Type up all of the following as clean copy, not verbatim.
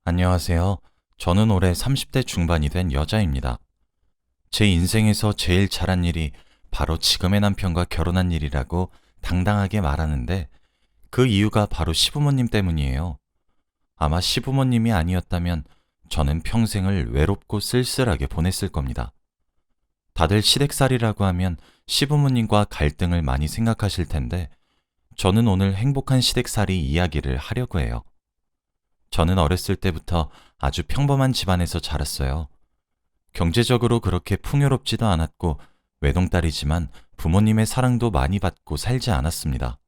안녕하세요. 저는 올해 30대 중반이 된 여자입니다. 제 인생에서 제일 잘한 일이 바로 지금의 남편과 결혼한 일이라고 당당하게 말하는데 그 이유가 바로 시부모님 때문이에요. 아마 시부모님이 아니었다면 저는 평생을 외롭고 쓸쓸하게 보냈을 겁니다. 다들 시댁살이라고 하면 시부모님과 갈등을 많이 생각하실 텐데 저는 오늘 행복한 시댁살이 이야기를 하려고 해요. 저는 어렸을 때부터 아주 평범한 집안에서 자랐어요. 경제적으로 그렇게 풍요롭지도 않았고 외동딸이지만 부모님의 사랑도 많이 받고 살지 않았습니다.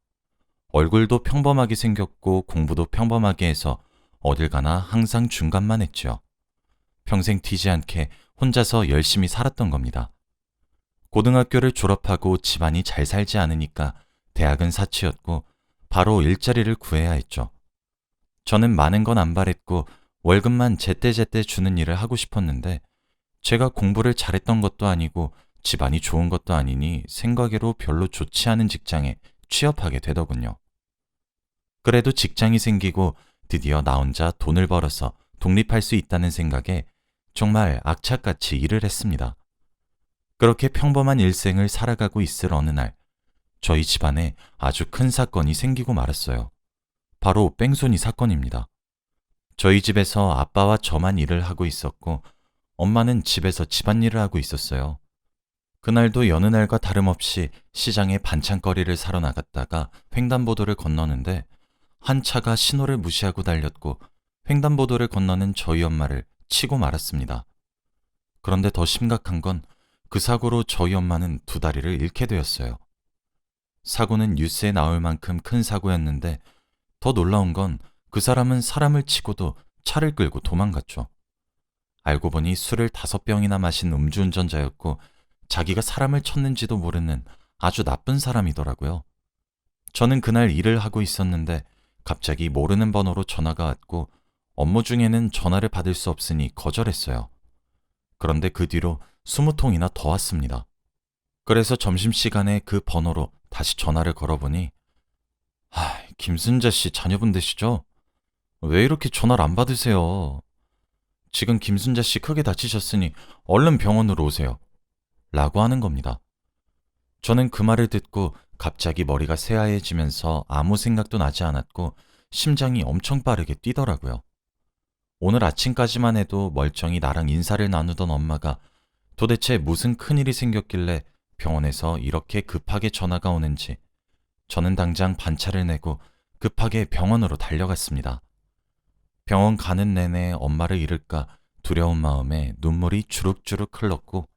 얼굴도 평범하게 생겼고 공부도 평범하게 해서 어딜 가나 항상 중간만 했죠. 평생 튀지 않게 혼자서 열심히 살았던 겁니다. 고등학교를 졸업하고 집안이 잘 살지 않으니까 대학은 사치였고 바로 일자리를 구해야 했죠. 저는 많은 건 안 바랬고 월급만 제때제때 주는 일을 하고 싶었는데 제가 공부를 잘했던 것도 아니고 집안이 좋은 것도 아니니 생각외로 별로 좋지 않은 직장에 취업하게 되더군요. 그래도 직장이 생기고 드디어 나 혼자 돈을 벌어서 독립할 수 있다는 생각에 정말 악착같이 일을 했습니다. 그렇게 평범한 일생을 살아가고 있을 어느 날 저희 집안에 아주 큰 사건이 생기고 말았어요. 바로 뺑소니 사건입니다. 저희 집에서 아빠와 저만 일을 하고 있었고 엄마는 집에서 집안일을 하고 있었어요. 그날도 여느 날과 다름없이 시장에 반찬거리를 사러 나갔다가 횡단보도를 건너는데 한 차가 신호를 무시하고 달렸고 횡단보도를 건너는 저희 엄마를 치고 말았습니다. 그런데 더 심각한 건 그 사고로 저희 엄마는 두 다리를 잃게 되었어요. 사고는 뉴스에 나올 만큼 큰 사고였는데 더 놀라운 건 그 사람은 사람을 치고도 차를 끌고 도망갔죠. 알고 보니 술을 5병이나 마신 음주운전자였고 자기가 사람을 쳤는지도 모르는 아주 나쁜 사람이더라고요. 저는 그날 일을 하고 있었는데 갑자기 모르는 번호로 전화가 왔고 업무 중에는 전화를 받을 수 없으니 거절했어요. 그런데 그 뒤로 20통이나 더 왔습니다. 그래서 점심시간에 그 번호로 다시 전화를 걸어보니 김순자 씨 자녀분 되시죠? 왜 이렇게 전화를 안 받으세요? 지금 김순자 씨 크게 다치셨으니 얼른 병원으로 오세요. 라고 하는 겁니다. 저는 그 말을 듣고 갑자기 머리가 새하얘지면서 아무 생각도 나지 않았고 심장이 엄청 빠르게 뛰더라고요. 오늘 아침까지만 해도 멀쩡히 나랑 인사를 나누던 엄마가 도대체 무슨 큰일이 생겼길래 병원에서 이렇게 급하게 전화가 오는지 저는 당장 반차를 내고 급하게 병원으로 달려갔습니다. 병원 가는 내내 엄마를 잃을까 두려운 마음에 눈물이 주룩주룩 흘렀고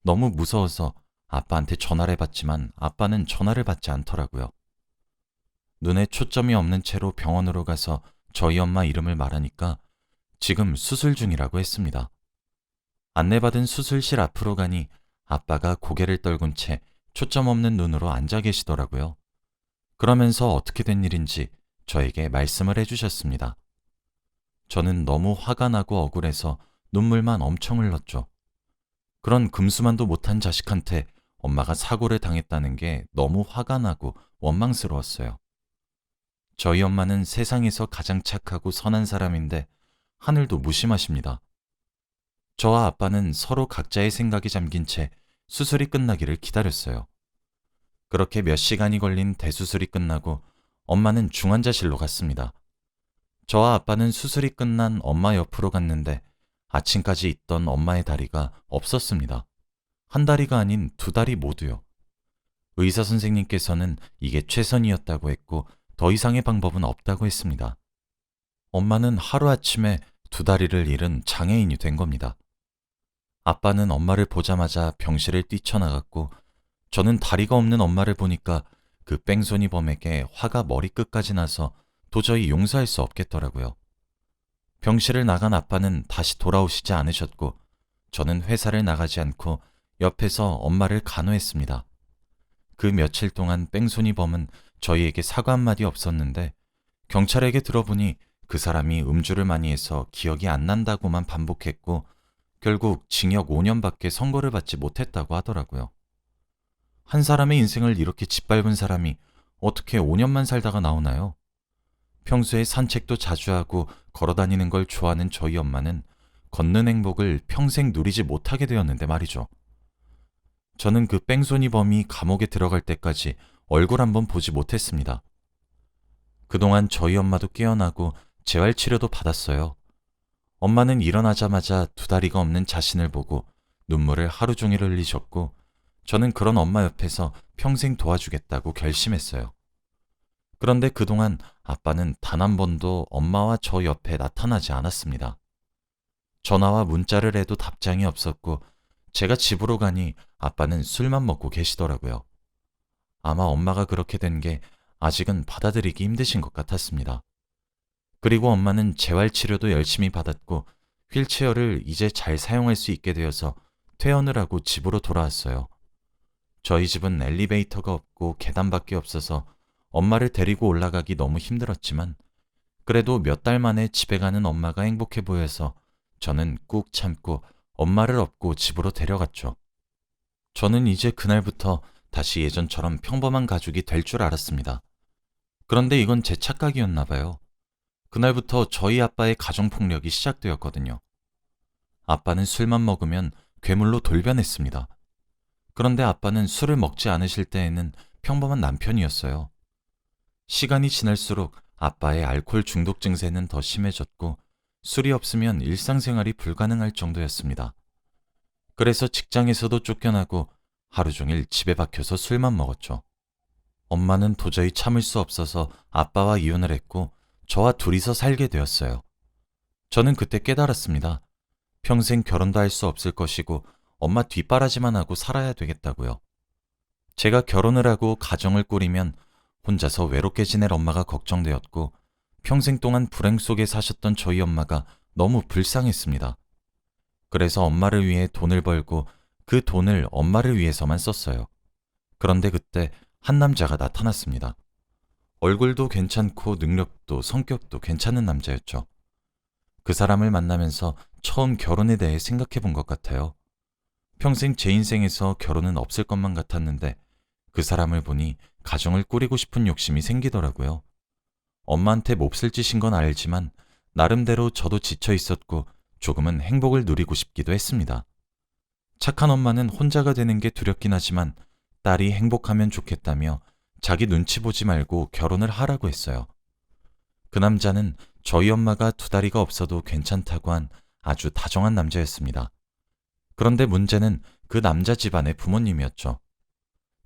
너무 무서워서 아빠한테 전화를 해봤지만 아빠는 전화를 받지 않더라고요. 눈에 초점이 없는 채로 병원으로 가서 저희 엄마 이름을 말하니까 지금 수술 중이라고 했습니다. 안내받은 수술실 앞으로 가니 아빠가 고개를 떨군 채 초점 없는 눈으로 앉아 계시더라고요. 그러면서 어떻게 된 일인지 저에게 말씀을 해주셨습니다. 저는 너무 화가 나고 억울해서 눈물만 엄청 흘렀죠. 그런 금수만도 못한 자식한테 엄마가 사고를 당했다는 게 너무 화가 나고 원망스러웠어요. 저희 엄마는 세상에서 가장 착하고 선한 사람인데 하늘도 무심하십니다. 저와 아빠는 서로 각자의 생각에 잠긴 채 수술이 끝나기를 기다렸어요. 그렇게 몇 시간이 걸린 대수술이 끝나고 엄마는 중환자실로 갔습니다. 저와 아빠는 수술이 끝난 엄마 옆으로 갔는데 아침까지 있던 엄마의 다리가 없었습니다. 한 다리가 아닌 두 다리 모두요. 의사 선생님께서는 이게 최선이었다고 했고 더 이상의 방법은 없다고 했습니다. 엄마는 하루아침에 두 다리를 잃은 장애인이 된 겁니다. 아빠는 엄마를 보자마자 병실을 뛰쳐나갔고 저는 다리가 없는 엄마를 보니까 그 뺑소니 범에게 화가 머리끝까지 나서 도저히 용서할 수 없겠더라고요. 병실을 나간 아빠는 다시 돌아오시지 않으셨고 저는 회사를 나가지 않고 옆에서 엄마를 간호했습니다. 그 며칠 동안 뺑소니 범은 저희에게 사과 한마디 없었는데 경찰에게 들어보니 그 사람이 음주를 많이 해서 기억이 안 난다고만 반복했고 결국 징역 5년밖에 선고를 받지 못했다고 하더라고요. 한 사람의 인생을 이렇게 짓밟은 사람이 어떻게 5년만 살다가 나오나요? 평소에 산책도 자주 하고 걸어다니는 걸 좋아하는 저희 엄마는 걷는 행복을 평생 누리지 못하게 되었는데 말이죠. 저는 그 뺑소니범이 감옥에 들어갈 때까지 얼굴 한번 보지 못했습니다. 그동안 저희 엄마도 깨어나고 재활치료도 받았어요. 엄마는 일어나자마자 두 다리가 없는 자신을 보고 눈물을 하루 종일 흘리셨고, 저는 그런 엄마 옆에서 평생 도와주겠다고 결심했어요. 그런데 그동안 아빠는 단 한 번도 엄마와 저 옆에 나타나지 않았습니다. 전화와 문자를 해도 답장이 없었고, 제가 집으로 가니 아빠는 술만 먹고 계시더라고요. 아마 엄마가 그렇게 된 게 아직은 받아들이기 힘드신 것 같았습니다. 그리고 엄마는 재활치료도 열심히 받았고 휠체어를 이제 잘 사용할 수 있게 되어서 퇴원을 하고 집으로 돌아왔어요. 저희 집은 엘리베이터가 없고 계단밖에 없어서 엄마를 데리고 올라가기 너무 힘들었지만, 그래도 몇 달 만에 집에 가는 엄마가 행복해 보여서 저는 꾹 참고 엄마를 업고 집으로 데려갔죠. 저는 이제 그날부터 다시 예전처럼 평범한 가족이 될 줄 알았습니다. 그런데 이건 제 착각이었나 봐요. 그날부터 저희 아빠의 가정폭력이 시작되었거든요. 아빠는 술만 먹으면 괴물로 돌변했습니다. 그런데 아빠는 술을 먹지 않으실 때에는 평범한 남편이었어요. 시간이 지날수록 아빠의 알코올 중독 증세는 더 심해졌고, 술이 없으면 일상생활이 불가능할 정도였습니다. 그래서 직장에서도 쫓겨나고 하루 종일 집에 박혀서 술만 먹었죠. 엄마는 도저히 참을 수 없어서 아빠와 이혼을 했고 저와 둘이서 살게 되었어요. 저는 그때 깨달았습니다. 평생 결혼도 할 수 없을 것이고 엄마 뒷바라지만 하고 살아야 되겠다고요. 제가 결혼을 하고 가정을 꾸리면 혼자서 외롭게 지낼 엄마가 걱정되었고, 평생 동안 불행 속에 사셨던 저희 엄마가 너무 불쌍했습니다. 그래서 엄마를 위해 돈을 벌고 그 돈을 엄마를 위해서만 썼어요. 그런데 그때 한 남자가 나타났습니다. 얼굴도 괜찮고 능력도 성격도 괜찮은 남자였죠. 그 사람을 만나면서 처음 결혼에 대해 생각해 본 것 같아요. 평생 제 인생에서 결혼은 없을 것만 같았는데 그 사람을 보니 가정을 꾸리고 싶은 욕심이 생기더라고요. 엄마한테 몹쓸 짓인 건 알지만 나름대로 저도 지쳐 있었고 조금은 행복을 누리고 싶기도 했습니다. 착한 엄마는 혼자가 되는 게 두렵긴 하지만 딸이 행복하면 좋겠다며 자기 눈치 보지 말고 결혼을 하라고 했어요. 그 남자는 저희 엄마가 두 다리가 없어도 괜찮다고 한 아주 다정한 남자였습니다. 그런데 문제는 그 남자 집안의 부모님이었죠.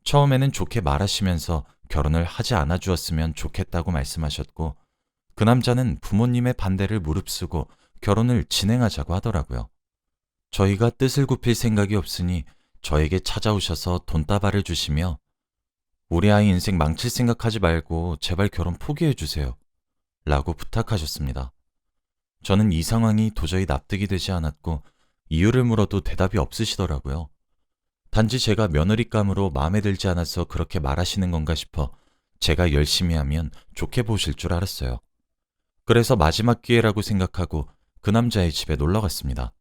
처음에는 좋게 말하시면서 결혼을 하지 않아 주었으면 좋겠다고 말씀하셨고, 그 남자는 부모님의 반대를 무릅쓰고 결혼을 진행하자고 하더라고요. 저희가 뜻을 굽힐 생각이 없으니 저에게 찾아오셔서 돈다발을 주시며 우리 아이 인생 망칠 생각하지 말고 제발 결혼 포기해 주세요 라고 부탁하셨습니다. 저는 이 상황이 도저히 납득이 되지 않았고 이유를 물어도 대답이 없으시더라고요. 단지 제가 며느리감으로 마음에 들지 않아서 그렇게 말하시는 건가 싶어 제가 열심히 하면 좋게 보실 줄 알았어요. 그래서 마지막 기회라고 생각하고 그 남자의 집에 놀러 갔습니다.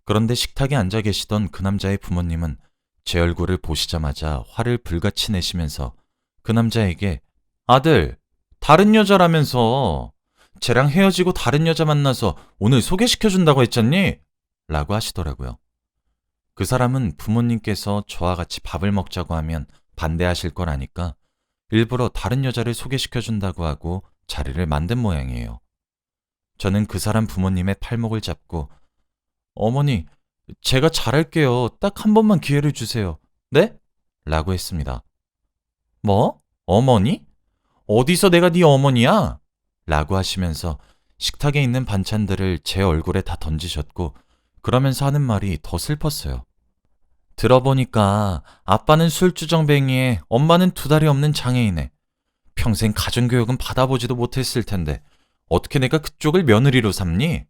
그런데 식탁에 앉아 계시던 그 남자의 부모님은 제 얼굴을 보시자마자 화를 불같이 내시면서 그 남자에게 아들, 다른 여자라면서 쟤랑 헤어지고 다른 여자 만나서 오늘 소개시켜준다고 했잖니? 라고 하시더라고요. 그 사람은 부모님께서 저와 같이 밥을 먹자고 하면 반대하실 걸 아니까 일부러 다른 여자를 소개시켜준다고 하고 자리를 만든 모양이에요. 저는 그 사람 부모님의 팔목을 잡고 어머니, 제가 잘할게요. 딱 한 번만 기회를 주세요. 네? 라고 했습니다. 뭐? 어머니? 어디서 내가 네 어머니야? 라고 하시면서 식탁에 있는 반찬들을 제 얼굴에 다 던지셨고 그러면서 하는 말이 더 슬펐어요. 들어보니까 아빠는 술주정뱅이에 엄마는 두 다리 없는 장애인에 평생 가정교육은 받아보지도 못했을 텐데 어떻게 내가 그쪽을 며느리로 삼니?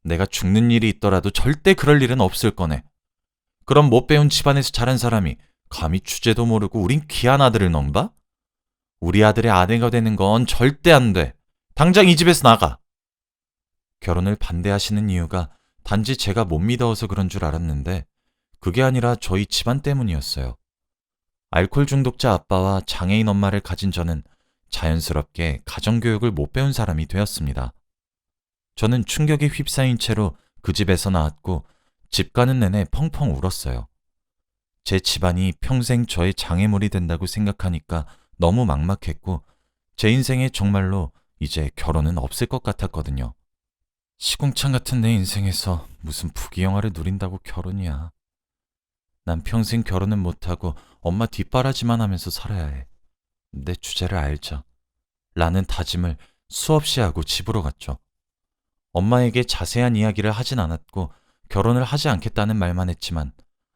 내가 죽는 일이 있더라도 절대 그럴 일은 없을 거네. 그럼 못 배운 집안에서 자란 사람이 감히 주제도 모르고 우린 귀한 아들을 넘봐? 우리 아들의 아내가 되는 건 절대 안 돼. 당장 이 집에서 나가. 결혼을 반대하시는 이유가 단지 제가 못 믿어서 그런 줄 알았는데 그게 아니라 저희 집안 때문이었어요. 알코올 중독자 아빠와 장애인 엄마를 가진 저는 자연스럽게 가정교육을 못 배운 사람이 되었습니다. 저는 충격에 휩싸인 채로 그 집에서 나왔고 집 가는 내내 펑펑 울었어요. 제 집안이 평생 저의 장애물이 된다고 생각하니까 너무 막막했고 제 인생에 정말로 이제 결혼은 없을 것 같았거든요. 시궁창 같은 내 인생에서 무슨 부귀영화를 누린다고 결혼이야. 난 평생 결혼은 못하고 엄마 뒷바라지만 하면서 살아야 해. 내 주제를 알자. 라는 다짐을 수없이 하고 집으로 갔죠. 엄마에게 자세한 이야기를 하진 않았고 결혼을 하지 않겠다는 말만 했지만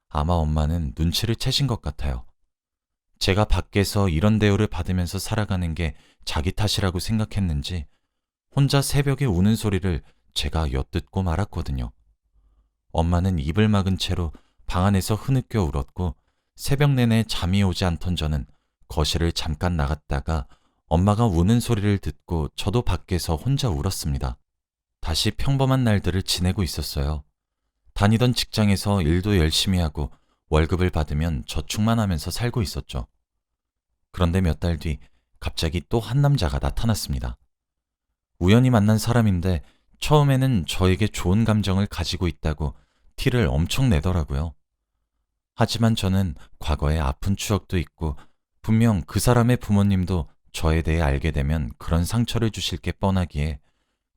아마 엄마는 눈치를 채신 것 같아요. 제가 밖에서 이런 대우를 받으면서 살아가는 게 자기 탓이라고 생각했는지 혼자 새벽에 우는 소리를 제가 엿듣고 말았거든요. 엄마는 입을 막은 채로 방 안에서 흐느껴 울었고 새벽 내내 잠이 오지 않던 저는 거실을 잠깐 나갔다가 엄마가 우는 소리를 듣고 저도 밖에서 혼자 울었습니다. 다시 평범한 날들을 지내고 있었어요. 다니던 직장에서 일도 열심히 하고 월급을 받으면 저축만 하면서 살고 있었죠. 그런데 몇 달 뒤 갑자기 또 한 남자가 나타났습니다. 우연히 만난 사람인데 처음에는 저에게 좋은 감정을 가지고 있다고 티를 엄청 내더라고요. 하지만 저는 과거에 아픈 추억도 있고 분명 그 사람의 부모님도 저에 대해 알게 되면 그런 상처를 주실 게 뻔하기에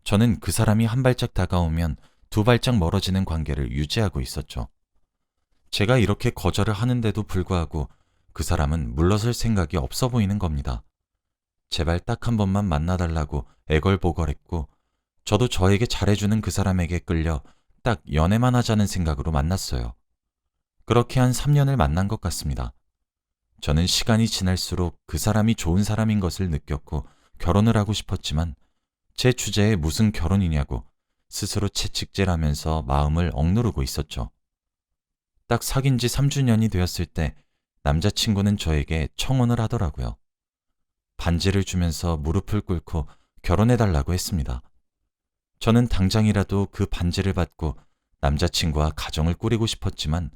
저는 그 사람이 한 발짝 다가오면 두 발짝 멀어지는 관계를 유지하고 있었죠. 제가 이렇게 거절을 하는데도 불구하고 그 사람은 물러설 생각이 없어 보이는 겁니다. 제발 딱 한 번만 만나달라고 애걸보걸했고 저도 저에게 잘해주는 그 사람에게 끌려 딱 연애만 하자는 생각으로 만났어요. 그렇게 한 3년을 만난 것 같습니다. 저는 시간이 지날수록 그 사람이 좋은 사람인 것을 느꼈고 결혼을 하고 싶었지만 제 주제에 무슨 결혼이냐고 스스로 채찍질하면서 마음을 억누르고 있었죠. 딱 사귄 지 3주년이 되었을 때 남자친구는 저에게 청혼을 하더라고요. 반지를 주면서 무릎을 꿇고 결혼해달라고 했습니다. 저는 당장이라도 그 반지를 받고 남자친구와 가정을 꾸리고 싶었지만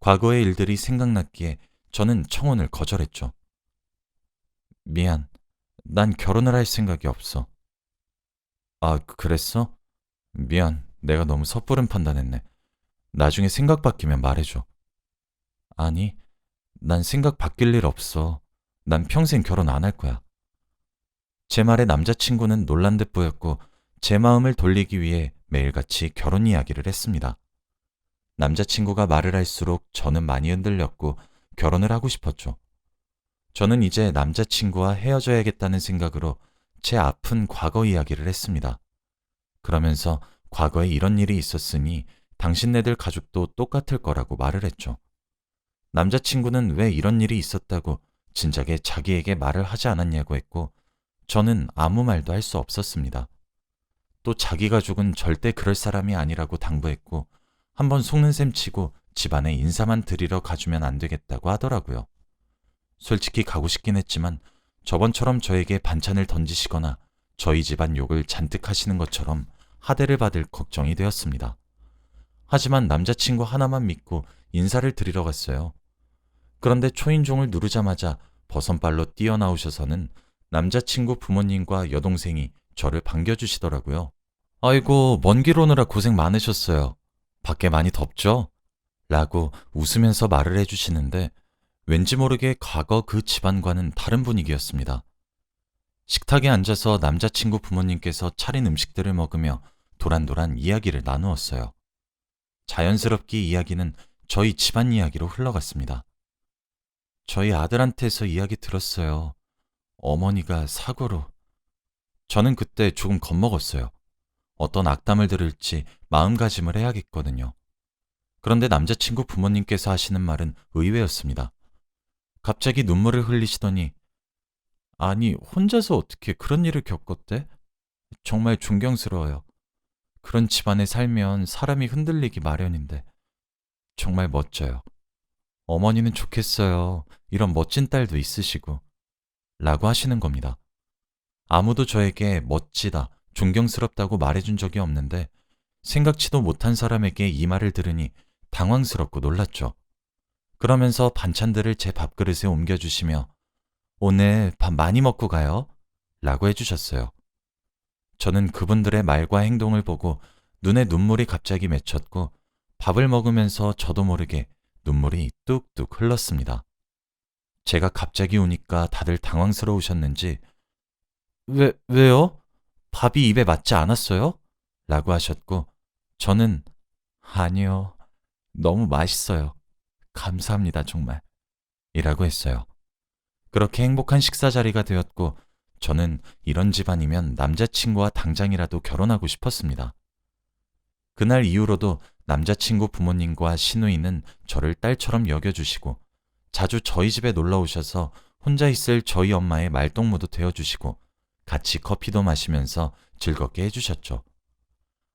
과거의 일들이 생각났기에 저는 청혼을 거절했죠. 미안, 난 결혼을 할 생각이 없어. 아, 그랬어? 미안, 내가 너무 섣부른 판단했네. 나중에 생각 바뀌면 말해줘. 아니, 난 생각 바뀔 일 없어. 난 평생 결혼 안 할 거야. 제 말에 남자친구는 놀란 듯 보였고 제 마음을 돌리기 위해 매일같이 결혼 이야기를 했습니다. 남자친구가 말을 할수록 저는 많이 흔들렸고 결혼을 하고 싶었죠. 저는 이제 남자친구와 헤어져야겠다는 생각으로 제 아픈 과거 이야기를 했습니다. 그러면서 과거에 이런 일이 있었으니 당신네들 가족도 똑같을 거라고 말을 했죠. 남자친구는 왜 이런 일이 있었다고 진작에 자기에게 말을 하지 않았냐고 했고 저는 아무 말도 할 수 없었습니다. 또 자기 가족은 절대 그럴 사람이 아니라고 당부했고 한번 속는 셈 치고 집안에 인사만 드리러 가주면 안 되겠다고 하더라고요. 솔직히 가고 싶긴 했지만 저번처럼 저에게 반찬을 던지시거나 저희 집안 욕을 잔뜩 하시는 것처럼 하대를 받을 걱정이 되었습니다. 하지만 남자친구 하나만 믿고 인사를 드리러 갔어요. 그런데 초인종을 누르자마자 버선발로 뛰어나오셔서는 남자친구 부모님과 여동생이 저를 반겨주시더라고요. 아이고, 먼 길 오느라 고생 많으셨어요. 밖에 많이 덥죠? 라고 웃으면서 말을 해주시는데 왠지 모르게 과거 그 집안과는 다른 분위기였습니다. 식탁에 앉아서 남자친구 부모님께서 차린 음식들을 먹으며 도란도란 이야기를 나누었어요. 자연스럽게 이야기는 저희 집안 이야기로 흘러갔습니다. 저희 아들한테서 이야기 들었어요. 어머니가 사고로. 저는 그때 조금 겁먹었어요. 어떤 악담을 들을지 마음가짐을 해야겠거든요. 그런데 남자친구 부모님께서 하시는 말은 의외였습니다. 갑자기 눈물을 흘리시더니 아니, 혼자서 어떻게 그런 일을 겪었대? 정말 존경스러워요. 그런 집안에 살면 사람이 흔들리기 마련인데 정말 멋져요. 어머니는 좋겠어요. 이런 멋진 딸도 있으시고 라고 하시는 겁니다. 아무도 저에게 멋지다, 존경스럽다고 말해준 적이 없는데 생각지도 못한 사람에게 이 말을 들으니 당황스럽고 놀랐죠. 그러면서 반찬들을 제 밥그릇에 옮겨주시며 오늘 밥 많이 먹고 가요 라고 해주셨어요. 저는 그분들의 말과 행동을 보고 눈에 눈물이 갑자기 맺혔고 밥을 먹으면서 저도 모르게 눈물이 뚝뚝 흘렀습니다. 제가 갑자기 우니까 다들 당황스러우셨는지 왜요? 밥이 입에 맞지 않았어요? 라고 하셨고 저는 아니요. 너무 맛있어요. 감사합니다, 정말. 이라고 했어요. 그렇게 행복한 식사 자리가 되었고 저는 이런 집안이면 남자친구와 당장이라도 결혼하고 싶었습니다. 그날 이후로도 남자친구 부모님과 시누이는 저를 딸처럼 여겨주시고 자주 저희 집에 놀러 오셔서 혼자 있을 저희 엄마의 말동무도 되어주시고 같이 커피도 마시면서 즐겁게 해주셨죠.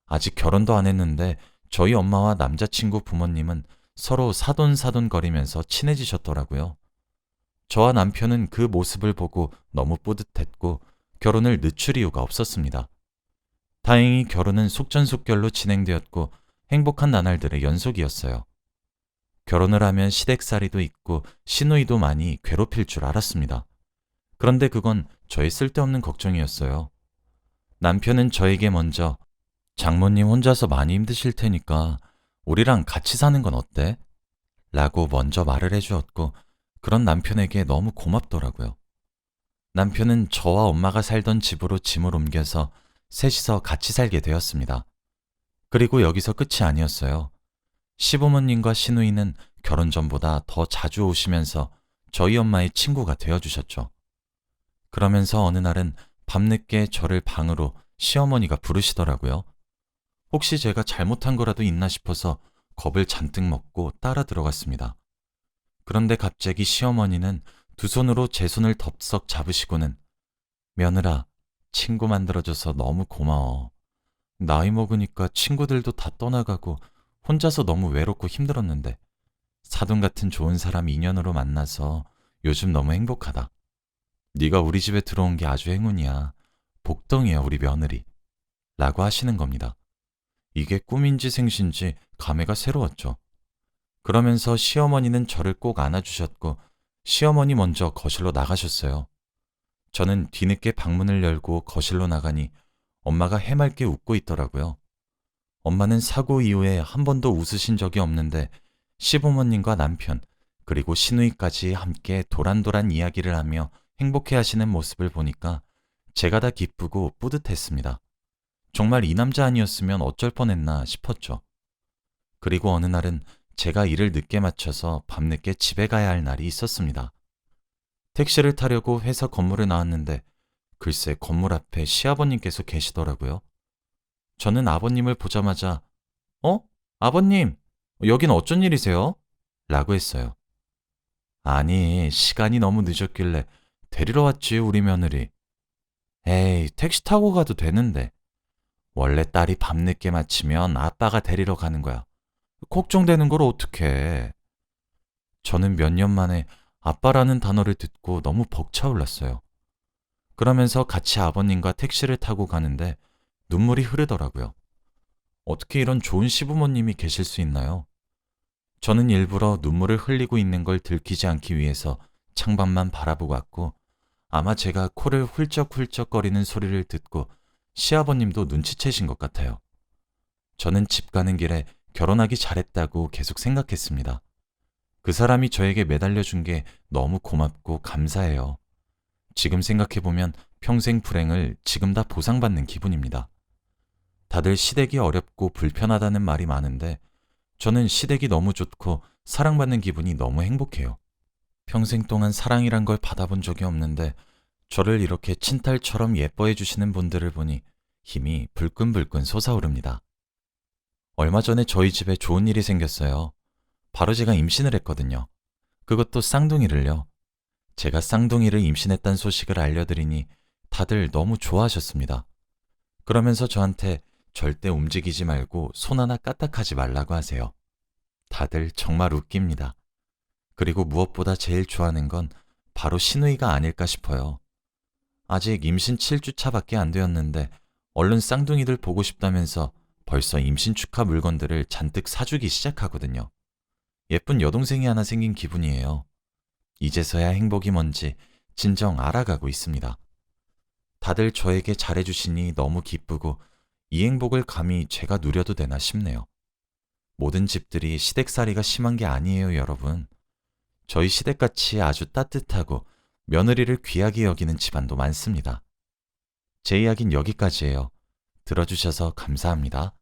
아직 결혼도 안 했는데 저희 엄마와 남자친구 부모님은 서로 사돈사돈거리면서 친해지셨더라고요. 저와 남편은 그 모습을 보고 너무 뿌듯했고 결혼을 늦출 이유가 없었습니다. 다행히 결혼은 속전속결로 진행되었고 행복한 나날들의 연속이었어요. 결혼을 하면 시댁살이도 있고 시누이도 많이 괴롭힐 줄 알았습니다. 그런데 그건 저의 쓸데없는 걱정이었어요. 남편은 저에게 먼저 장모님 혼자서 많이 힘드실 테니까 우리랑 같이 사는 건 어때? 라고 먼저 말을 해주었고 그런 남편에게 너무 고맙더라고요. 남편은 저와 엄마가 살던 집으로 짐을 옮겨서 셋이서 같이 살게 되었습니다. 그리고 여기서 끝이 아니었어요. 시부모님과 시누이는 결혼 전보다 더 자주 오시면서 저희 엄마의 친구가 되어주셨죠. 그러면서 어느 날은 밤늦게 저를 방으로 시어머니가 부르시더라고요. 혹시 제가 잘못한 거라도 있나 싶어서 겁을 잔뜩 먹고 따라 들어갔습니다. 그런데 갑자기 시어머니는 두 손으로 제 손을 덥석 잡으시고는 며느라, 친구 만들어줘서 너무 고마워. 나이 먹으니까 친구들도 다 떠나가고 혼자서 너무 외롭고 힘들었는데 사돈 같은 좋은 사람 인연으로 만나서 요즘 너무 행복하다. 네가 우리 집에 들어온 게 아주 행운이야. 복덩이야 우리 며느리. 라고 하시는 겁니다. 이게 꿈인지 생신지 감회가 새로웠죠. 그러면서 시어머니는 저를 꼭 안아주셨고 시어머니 먼저 거실로 나가셨어요. 저는 뒤늦게 방문을 열고 거실로 나가니 엄마가 해맑게 웃고 있더라고요. 엄마는 사고 이후에 한 번도 웃으신 적이 없는데 시부모님과 남편 그리고 시누이까지 함께 도란도란 이야기를 하며 행복해 하시는 모습을 보니까 제가 다 기쁘고 뿌듯했습니다. 정말 이 남자 아니었으면 어쩔 뻔했나 싶었죠. 그리고 어느 날은 제가 일을 늦게 마쳐서 밤늦게 집에 가야 할 날이 있었습니다. 택시를 타려고 회사 건물에 나왔는데 글쎄 건물 앞에 시아버님께서 계시더라고요. 저는 아버님을 보자마자 어? 아버님, 여긴 어쩐 일이세요? 라고 했어요. 아니, 시간이 너무 늦었길래 데리러 왔지 우리 며느리. 에이, 택시 타고 가도 되는데. 원래 딸이 밤늦게 마치면 아빠가 데리러 가는 거야. 걱정되는 걸 어떡해. 저는 몇 년 만에 아빠라는 단어를 듣고 너무 벅차올랐어요. 그러면서 같이 아버님과 택시를 타고 가는데 눈물이 흐르더라고요. 어떻게 이런 좋은 시부모님이 계실 수 있나요? 저는 일부러 눈물을 흘리고 있는 걸 들키지 않기 위해서 창밖만 바라보고 왔고 아마 제가 코를 훌쩍훌쩍거리는 소리를 듣고 시아버님도 눈치채신 것 같아요. 저는 집 가는 길에 결혼하기 잘했다고 계속 생각했습니다. 그 사람이 저에게 매달려준 게 너무 고맙고 감사해요. 지금 생각해보면 평생 불행을 지금 다 보상받는 기분입니다. 다들 시댁이 어렵고 불편하다는 말이 많은데 저는 시댁이 너무 좋고 사랑받는 기분이 너무 행복해요. 평생 동안 사랑이란 걸 받아본 적이 없는데 저를 이렇게 친딸처럼 예뻐해 주시는 분들을 보니 힘이 불끈불끈 솟아오릅니다. 얼마 전에 저희 집에 좋은 일이 생겼어요. 바로 제가 임신을 했거든요. 그것도 쌍둥이를요. 제가 쌍둥이를 임신했다는 소식을 알려드리니 다들 너무 좋아하셨습니다. 그러면서 저한테 절대 움직이지 말고 손 하나 까딱하지 말라고 하세요. 다들 정말 웃깁니다. 그리고 무엇보다 제일 좋아하는 건 바로 시누이가 아닐까 싶어요. 아직 임신 7주차밖에 안 되었는데 얼른 쌍둥이들 보고 싶다면서 벌써 임신 축하 물건들을 잔뜩 사주기 시작하거든요. 예쁜 여동생이 하나 생긴 기분이에요. 이제서야 행복이 뭔지 진정 알아가고 있습니다. 다들 저에게 잘해주시니 너무 기쁘고 이 행복을 감히 제가 누려도 되나 싶네요. 모든 집들이 시댁살이가 심한 게 아니에요, 여러분. 저희 시댁같이 아주 따뜻하고 며느리를 귀하게 여기는 집안도 많습니다. 제 이야기는 여기까지예요. 들어주셔서 감사합니다.